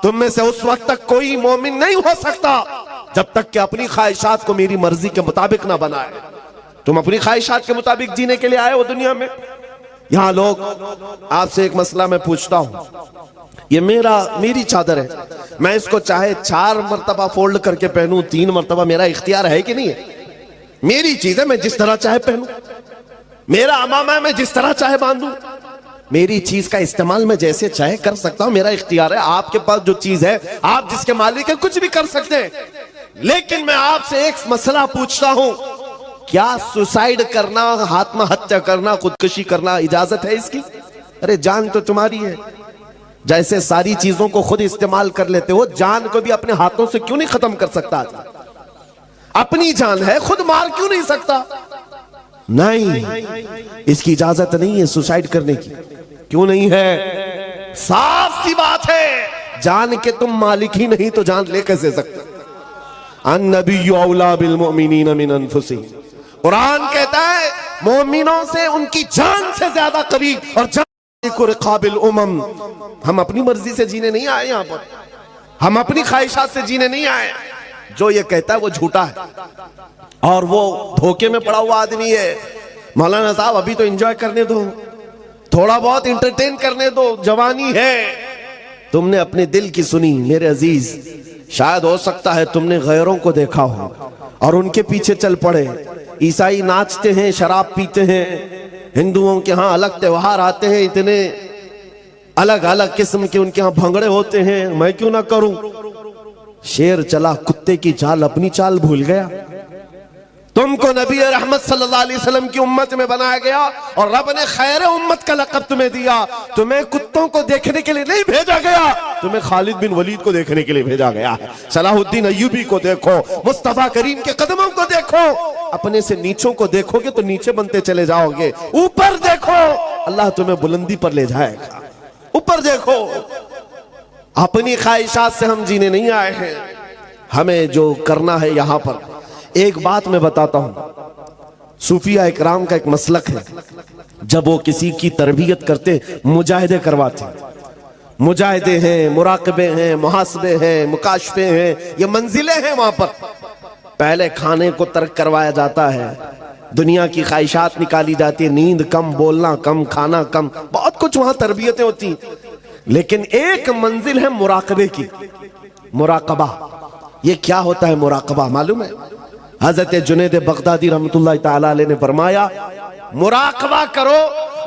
तुम में से उस वक्त तक कोई मोमिन नहीं हो सकता जब तक कि अपनी ख्वाहिशात को मेरी मर्जी के मुताबिक ना बनाए। तुम अपनी ख्वाहिशात के मुताबिक जीने के लिए आए हो दुनिया में। यहां लोग, आपसे एक मसला मैं पूछता हूं, ये मेरी चादर है, मैं इसको चाहे 4 मरतबा फोल्ड करके पहनूं, 3 मरतबा, मेरा इख्तियार है कि नहीं है? मेरी चीज है, मैं जिस तरह चाहे पहनूं। मेरा अमामा है, मैं जिस तरह चाहे बांधूं। मेरी चीज का इस्तेमाल मैं जैसे चाहे कर सकता हूं, मेरा इख्तियार है। आपके पास जो चीज है, आप जिसके मालिक है, कुछ भी कर सकते हैं। लेकिन मैं आपसे एक मसला पूछता हूं, क्या सुसाइड करना, आत्महत्या करना, खुदकुशी करना इजाजत है इसकी? अरे जान तो तुम्हारी है। जैसे सारी चीजों को खुद इस्तेमाल कर लेते हो, जान को भी अपने हाथों से क्यों नहीं खत्म कर सकता? अपनी जान है, खुद मार क्यों नहीं सकता? नहीं, इसकी इजाजत नहीं है सुसाइड करने की। क्यों नहीं है? साफ सी बात है, जान के तुम मालिक ही नहीं तो जान ले कैसे सकते? अन्नबिय्यु औला बिल मुमिनीन मिन अनफुसिहिम, कुरान कहता है मोमिनों से उनकी जान से ज्यादा करीब। और जान काबिल उमम, हम अपनी मर्जी से जीने नहीं आए यहां पर, हम अपनी ख्वाहिशात से जीने नहीं आए। जो ये कहता है वो झूठा है और वो धोखे में पड़ा हुआ आदमी है। मौलाना साहब अभी तो एंजॉय करने दो, थोड़ा बहुत इंटरटेन करने दो, जवानी है। तुमने अपने दिल की सुनी मेरे अजीज। शायद हो सकता है तुमने गैरों को देखा हो और उनके पीछे चल पड़े। ईसाई नाचते हैं, शराब पीते हैं, हिंदुओं के यहाँ अलग त्योहार आते हैं, इतने अलग अलग किस्म के उनके यहाँ भंगड़े होते हैं, मैं क्यों ना करूं? शेर चला कुत्ते की चाल, अपनी चाल भूल गया। तुमको नबी रहमत सल्लल्लाहु अलैहि वसल्लम की उम्मत में बनाया गया और रब ने खैर उम्मत का लक़ब तुम्हें दिया। तुम्हें कुत्तों को देखने के लिए नहीं भेजा गया, तुम्हें खालिद बिन वलीद को देखने के लिए भेजा गया है। सलाहुद्दीन अय्यूबी को देखो, मुस्तफा करीम के कदमों को देखो। अपने से नीचों को देखोगे तो नीचे बनते चले जाओगे, ऊपर देखो अल्लाह तुम्हें बुलंदी पर ले जाएगा। ऊपर देखो, अपनी ख्वाहिशात से हम जीने नहीं आए हैं। हमें जो करना है यहां पर, एक बात मैं बताता हूं, सूफिया इकराम का एक मसलक है, जब वो किसी की तरबियत करते, मुजाहिदे करवाते। मुजाहिदे हैं, मुराकबे हैं, मुहासबे हैं, मुकाशफे हैं, ये मंजिलें हैं। वहां पर पहले खाने को तर्क करवाया जाता है, दुनिया की ख्वाहिशात निकाली जाती है, नींद कम, बोलना कम, खाना कम, बहुत कुछ वहां तरबियतें होती। लेकिन एक मंजिल है मुराकबे की, मुराकबा। ये क्या होता है मुराकबा मालूम है? हजरत जुनैद बगदादी रहमतुल्लाह ताला अलैह ने फरमाया, मुराकबा करो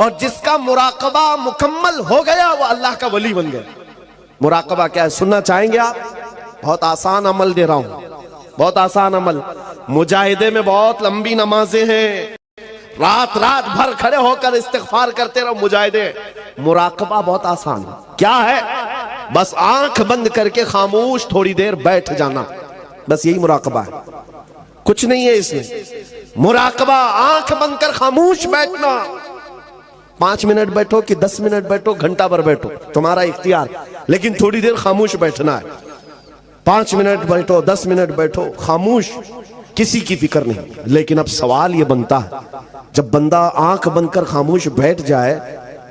और जिसका मुराकबा मुकम्मल हो गया वो अल्लाह का वली बन गया। मुराकबा क्या है, सुनना चाहेंगे आप? बहुत आसान अमल दे रहा हूं, बहुत आसान अमल। मुजाहिदे में बहुत लंबी नमाजें हैं, रात रात भर खड़े होकर इस्तिग़फार करते रहो मुजाहिदे। मुराकबा बहुत आसान है। क्या है? बस आंख बंद करके खामोश थोड़ी देर बैठ जाना, बस यही मुराकबा है, कुछ नहीं है इसमें। मुराकबा आंख बंद कर खामोश बैठना। 5 मिनट बैठो कि 10 मिनट बैठो, घंटा भर बैठो, तुम्हारा इख्तियार, लेकिन थोड़ी देर खामोश बैठना है। 5 मिनट बैठो, 10 मिनट बैठो, खामोश, किसी की फिक्र नहीं। लेकिन अब सवाल ये बनता है, जब बंदा आंख बंद कर खामोश बैठ जाए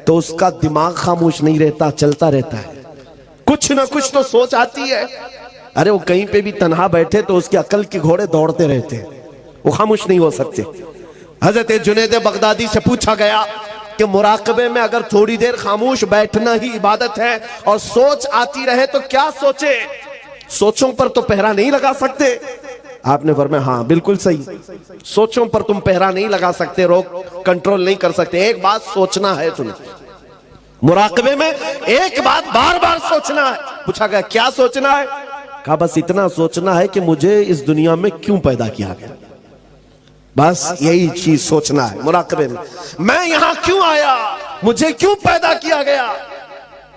तो उसका दिमाग खामोश नहीं रहता, चलता रहता है, कुछ ना कुछ तो सोच आती है। अरे वो कहीं पे भी तन्हा बैठे तो उसके अकल के घोड़े दौड़ते रहते हैं, वो खामोश नहीं हो सकते। हजरत जुनैद बगदादी से पूछा गया कि मुराकबे में अगर थोड़ी देर खामोश बैठना ही इबादत है और सोच आती रहे तो क्या सोचे? सोचों पर तो पहरा नहीं लगा सकते। आपने फरमाया हाँ बिल्कुल सही, सोचों पर तुम पहरा नहीं लगा सकते, रोक कंट्रोल नहीं कर सकते। एक बात सोचना है तुम्हें, मुराकबे में एक बात बार बार सोचना है। पूछा गया क्या सोचना है? कहा बस इतना सोचना है कि मुझे इस दुनिया में क्यों पैदा किया गया, बस यही चीज सोचना है मुराकबे में। मैं यहां क्यों आया, मुझे क्यों पैदा किया गया,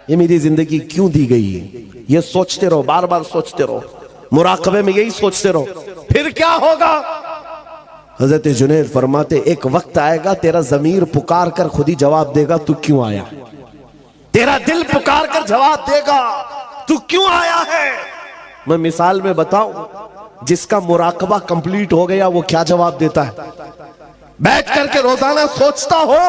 ये मेरी जिंदगी क्यों दी गई है, ये सोचते रहो, बार बार सोचते रहो, मुराकबे में यही सोचते रहो। फिर क्या होगा? हजरत जुनैद फरमाते एक वक्त आएगा तेरा ज़मीर पुकार कर खुद ही जवाब देगा तू क्यों आया। तेरा दिल पुकार कर जवाब देगा तू क्यों आया है। मैं मिसाल में बताऊं, जिसका मुराकबा कंप्लीट हो गया वो क्या जवाब देता है? बैठ करके रोजाना सोचता हो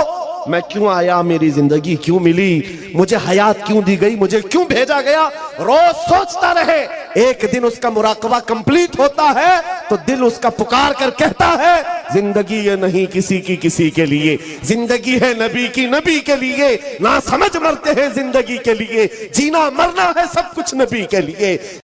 मैं क्यों आया, मेरी जिंदगी क्यों मिली, मुझे हयात क्यों दी गई, मुझे क्यों भेजा गया, रोज सोचता रहे। एक दिन उसका मुराकबा कंप्लीट होता है तो दिल उसका पुकार कर कहता है, जिंदगी ये नहीं किसी की किसी के लिए, जिंदगी है नबी की नबी के लिए। ना समझ मरते हैं जिंदगी के लिए, जीना मरना है सब कुछ नबी के लिए।